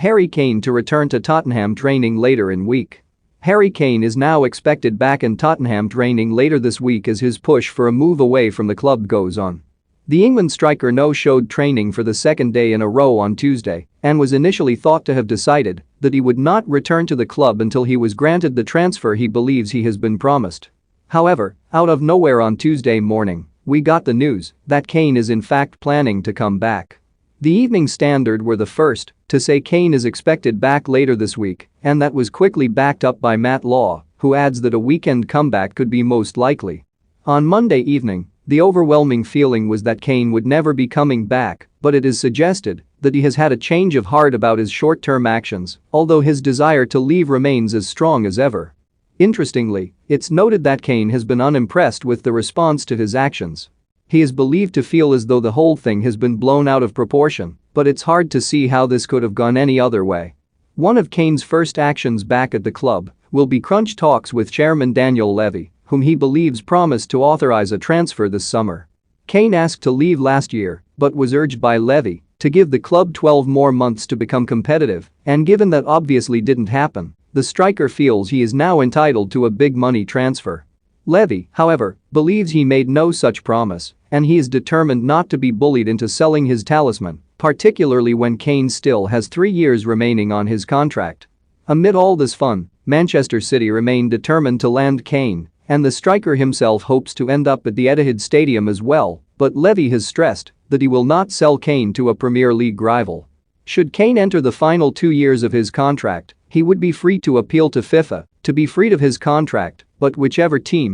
Harry Kane to return to Tottenham training later in week. Harry Kane is now expected back in Tottenham training later this week as his push for a move away from the club goes on. The England striker no-showed training for the second day in a row on Tuesday and was initially thought to have decided that he would not return to the club until he was granted the transfer he believes he has been promised. However, out of nowhere on Tuesday morning, we got the news that Kane is in fact planning to come back. The Evening Standard were the first to say Kane is expected back later this week, and that was quickly backed up by Matt Law, who adds that a weekend comeback could be most likely. On Monday evening, the overwhelming feeling was that Kane would never be coming back, but it is suggested that he has had a change of heart about his short-term actions, although his desire to leave remains as strong as ever. Interestingly, it's noted that Kane has been unimpressed with the response to his actions. He is believed to feel as though the whole thing has been blown out of proportion, but it's hard to see how this could have gone any other way. One of Kane's first actions back at the club will be crunch talks with chairman Daniel Levy, whom he believes promised to authorize a transfer this summer. Kane asked to leave last year but was urged by Levy to give the club 12 more months to become competitive, and given that obviously didn't happen, the striker feels he is now entitled to a big money transfer. Levy, however, believes he made no such promise, and he is determined not to be bullied into selling his talisman, particularly when Kane still has 3 years remaining on his contract. Amid all this fun, Manchester City remain determined to land Kane, and the striker himself hopes to end up at the Etihad Stadium as well, but Levy has stressed that he will not sell Kane to a Premier League rival. Should Kane enter the final 2 years of his contract, he would be free to appeal to FIFA to be freed of his contract, but whichever team